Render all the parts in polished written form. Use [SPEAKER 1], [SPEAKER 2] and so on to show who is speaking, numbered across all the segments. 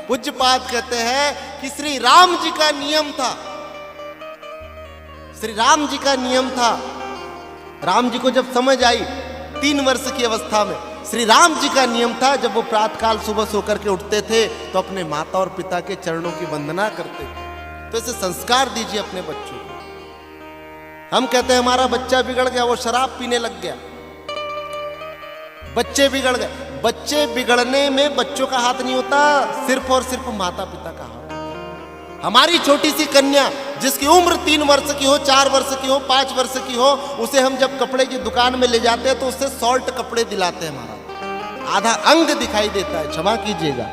[SPEAKER 1] पूज्यपाद कहते हैं कि श्री राम जी का नियम था, श्री राम जी का नियम था। राम जी को जब समझ आई 3 वर्ष की अवस्था में, श्री राम जी का नियम था जब वो प्रातःकाल सुबह सो करके उठते थे तो अपने माता और पिता के चरणों की वंदना करते थे। तो ऐसे संस्कार दीजिए अपने बच्चों को। हम कहते हैं हमारा बच्चा बिगड़ गया, वो शराब पीने लग गया, बच्चे बिगड़ गए। बच्चे बिगड़ने में बच्चों का हाथ नहीं होता, सिर्फ और सिर्फ माता पिता का हाथ। हमारी छोटी सी कन्या जिसकी उम्र 3 वर्ष की हो, 4 वर्ष की हो, 5 वर्ष की हो, उसे हम जब कपड़े की दुकान में ले जाते हैं तो उससे सॉल्ट कपड़े दिलाते हैं। हमारा आधा अंग दिखाई देता है, क्षमा कीजिएगा,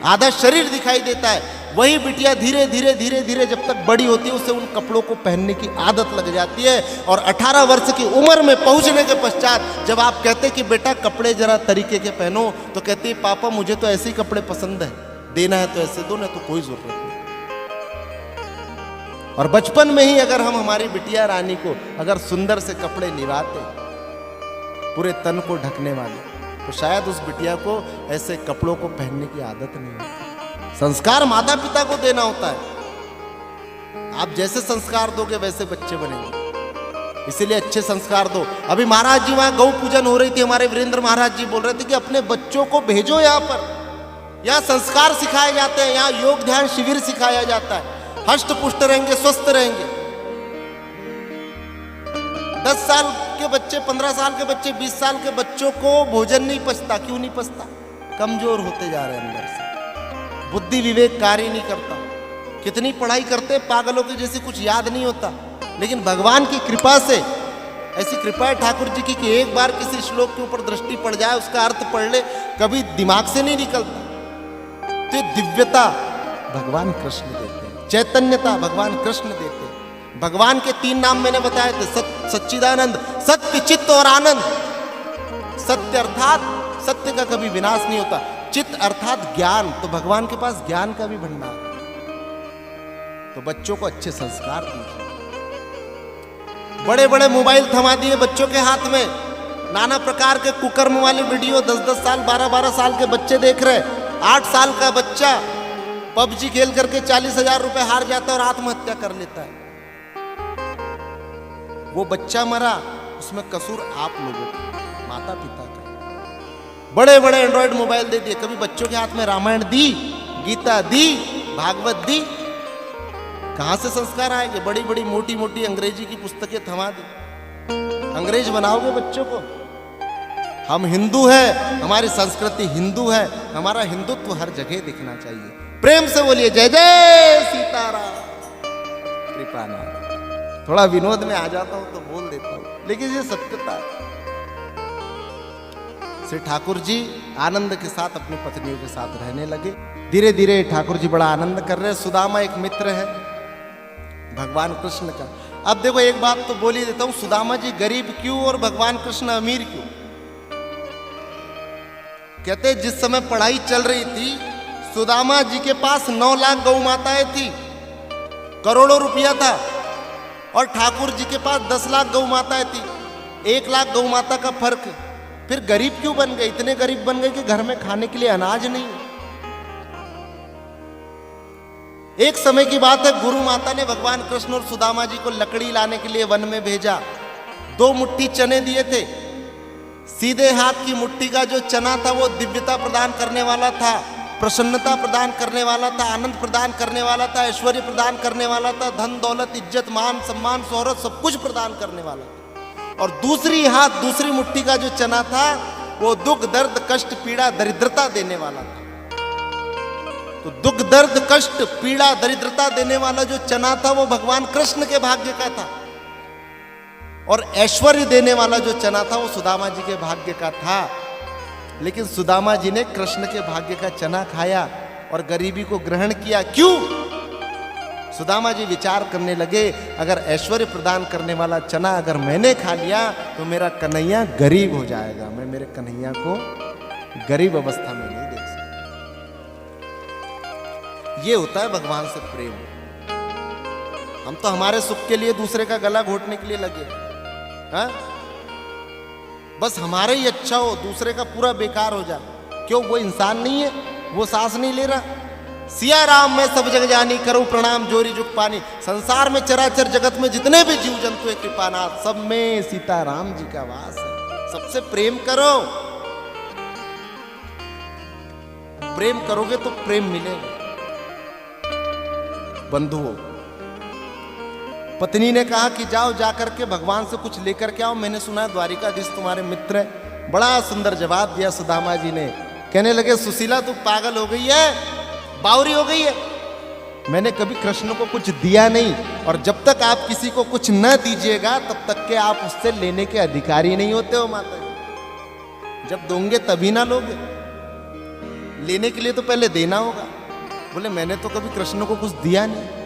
[SPEAKER 1] आधा शरीर दिखाई देता है। वही बिटिया धीरे धीरे धीरे धीरे जब तक बड़ी होती है उसे उन कपड़ों को पहनने की आदत लग जाती है। और 18 वर्ष की उम्र में पहुंचने के पश्चात जब आप कहते कि बेटा कपड़े जरा तरीके के पहनो, तो कहती है पापा मुझे तो ऐसे ही कपड़े पसंद है, देना है तो ऐसे दो, ना तो कोई जरूरत नहीं। और बचपन में ही अगर हम हमारी बिटिया रानी को अगर सुंदर से कपड़े लिवाते, पूरे तन को ढकने वाले, तो शायद उस बिटिया को ऐसे कपड़ों को पहनने की आदत नहीं होती। संस्कार माता पिता को देना होता है। आप जैसे संस्कार दोगे वैसे बच्चे बनेंगे, इसीलिए अच्छे संस्कार दो। अभी महाराज जी वहां गौ पूजन हो रही थी, हमारे वीरेंद्र महाराज जी बोल रहे थे कि अपने बच्चों को भेजो यहाँ पर, यहाँ संस्कार सिखाए जाते हैं, यहाँ योग ध्यान शिविर सिखाया जाता है। हष्ट पुष्ट रहेंगे, स्वस्थ रहेंगे। 10 साल के बच्चे, 15 साल के बच्चे, 20 साल के बच्चों को भोजन नहीं पचता। क्यों नहीं पचता? कमजोर होते जा रहे हैं अंदर से, बुद्धि विवेक कार्य नहीं करता। कितनी पढ़ाई करते, पागलों की जैसे कुछ याद नहीं होता। लेकिन भगवान की कृपा से, ऐसी कृपा है ठाकुर जी की कि एक बार किसी श्लोक के ऊपर दृष्टि पड़ जाए, उसका अर्थ पढ़ ले, कभी दिमाग से नहीं निकलता। तो दिव्यता भगवान कृष्ण देते हैं, चैतन्यता भगवान कृष्ण देते हैं। भगवान के 3 नाम मैंने बताए थे, सच्चिदानंद, सत्य, चित्त और आनंद। सत्य अर्थात सत्य का कभी विनाश नहीं होता, चित्त अर्थात ज्ञान, तो भगवान के पास ज्ञान का भी भंडार है। तो बच्चों को अच्छे संस्कार दीजिए। बड़े बड़े मोबाइल थमा दिए बच्चों के हाथ में, नाना प्रकार के कुकर्म वाले वीडियो 10-10 साल 12-12 साल के बच्चे देख रहे। 8 साल का बच्चा पबजी खेल करके 40,000 रुपए हार जाता है और आत्महत्या कर लेता है। वो बच्चा मरा, उसमें कसूर आप लोगों का, माता पिता का। बड़े बड़े एंड्रॉइड मोबाइल दे दिए, कभी बच्चों के हाथ में रामायण दी, गीता दी, भागवत दी। कहां से संस्कार आएंगे? बड़ी बड़ी मोटी मोटी अंग्रेजी की पुस्तकें थमा दी। अंग्रेज बनाओगे बच्चों को? हम हिंदू है, हमारी संस्कृति हिंदू है, हमारा हिंदुत्व हर जगह दिखना चाहिए। प्रेम से बोलिए जय जय सीताराम। कृपानाथ। थोड़ा विनोद में आ जाता हूं तो बोल देता हूं, लेकिन ये सत्यता है। श्री ठाकुर जी आनंद के साथ अपनी पत्नियों के साथ रहने लगे। धीरे धीरे ठाकुर जी बड़ा आनंद कर रहे हैं। सुदामा एक मित्र है भगवान कृष्ण का। अब देखो एक बात तो बोल ही देता हूं, सुदामा जी गरीब क्यों और भगवान कृष्ण अमीर क्यों? कहते जिस समय पढ़ाई चल रही थी, सुदामा जी के पास 9 लाख गौ माताएं थी, करोड़ों रुपया था। और ठाकुर जी के पास 10 लाख गौ माताएं थी, 1 लाख गौ माता का फर्क। फिर गरीब क्यों बन गए? इतने गरीब बन गए कि घर में खाने के लिए अनाज नहीं। एक समय की बात है, गुरु माता ने भगवान कृष्ण और सुदामा जी को लकड़ी लाने के लिए वन में भेजा। 2 मुट्ठी चने दिए थे। सीधे हाथ की मुट्ठी का जो चना था वो दिव्यता प्रदान करने वाला था, प्रसन्नता प्रदान करने वाला था, आनंद प्रदान करने वाला था, ऐश्वर्य प्रदान करने वाला था, धन दौलत इज्जत मान सम्मान शोहरत सब कुछ प्रदान करने वाला था। और दूसरी मुट्ठी का जो चना था वो दुख दर्द कष्ट पीड़ा दरिद्रता देने वाला था। तो दुख दर्द कष्ट पीड़ा दरिद्रता देने वाला जो चना था वो भगवान कृष्ण के भाग्य का था। और ऐश्वर्य देने वाला जो चना था वो सुदामा जी के भाग्य का था। लेकिन सुदामा जी ने कृष्ण के भाग्य का चना खाया और गरीबी को ग्रहण किया। क्यों? सुदामा जी विचार करने लगे, अगर ऐश्वर्य प्रदान करने वाला चना अगर मैंने खा लिया तो मेरा कन्हैया गरीब हो जाएगा, मैं मेरे कन्हैया को गरीब अवस्था में नहीं देख सकता। ये होता है भगवान से प्रेम। हम तो हमारे सुख के लिए दूसरे का गला घोटने के लिए लगे, हाँ? बस हमारे ही अच्छा हो, दूसरे का पूरा बेकार हो जाए। क्यों? वो इंसान नहीं है, वो सांस नहीं ले रहा। सिया राम मैं सब जग जानी, करूं प्रणाम जोरी जुग पानी। संसार में चराचर जगत में जितने भी जीव जंतु है कृपानाथ, सब में सीता राम जी का वास है। सबसे प्रेम करो, प्रेम करोगे तो प्रेम मिलेगा। बंधुओं, पत्नी ने कहा कि जाओ जाकर के भगवान से कुछ लेकर के आओ, मैंने सुना द्वारिकाधीश तुम्हारे मित्र है। बड़ा सुंदर जवाब दिया सुदामा जी ने। कहने लगे सुशीला तू पागल हो गई है, बावरी हो गई है। मैंने कभी कृष्ण को कुछ दिया नहीं, और जब तक आप किसी को कुछ न दीजिएगा तब तक के आप उससे लेने के अधिकारी नहीं होते हो माता जी। जब दोगे तभी ना लोगे, लेने के लिए तो पहले देना होगा। बोले मैंने तो कभी कृष्ण को कुछ दिया नहीं।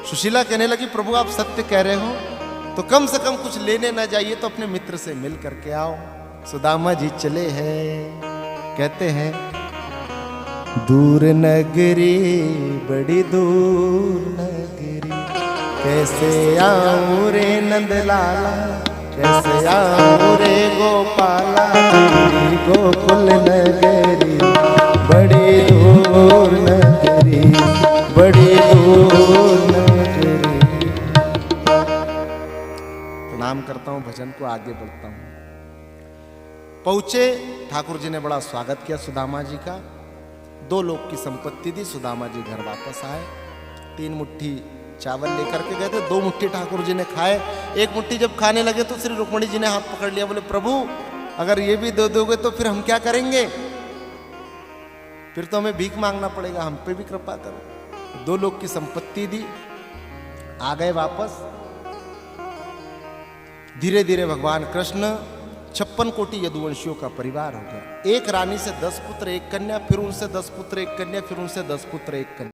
[SPEAKER 1] सुशीला कहने लगी प्रभु आप सत्य कह रहे हो, तो कम से कम कुछ लेने ना जाइए तो अपने मित्र से मिल करके आओ। सुदामा जी चले हैं, कहते हैं दूर नगरी बड़ी दूर नगरी, कैसे आऊं रे नंदलाला, कैसे आऊं रे गोपाला, गोकुल नगरी बड़ी दूर नगरी, बड़ी दूर नगरी। प्रणाम करता हूं, भजन को आगे बढ़ता हूं। पहुंचे, ठाकुर जी ने बड़ा स्वागत किया सुदामा जी का। 2 लोग की संपत्ति दी, सुदामा जी घर वापस आए। 3 मुट्ठी चावल लेकर के गए थे, 2 मुट्ठी ठाकुर जी ने खाए। 1 मुट्ठी जब खाने लगे तो श्री रुक्मणी जी ने हाथ पकड़ लिया। बोले प्रभु अगर ये भी दे दोगे तो फिर हम क्या करेंगे, फिर तो हमें भीख मांगना पड़ेगा, हम पे भी कृपा करो। 2 लोग की संपत्ति दी, आ गए वापस। धीरे धीरे भगवान कृष्ण 56 कोटि यदुवंशियों का परिवार हो गया। एक रानी से 10 पुत्र 1 कन्या, फिर उनसे 10 पुत्र 1 कन्या, फिर उनसे 10 पुत्र 1 कन्या।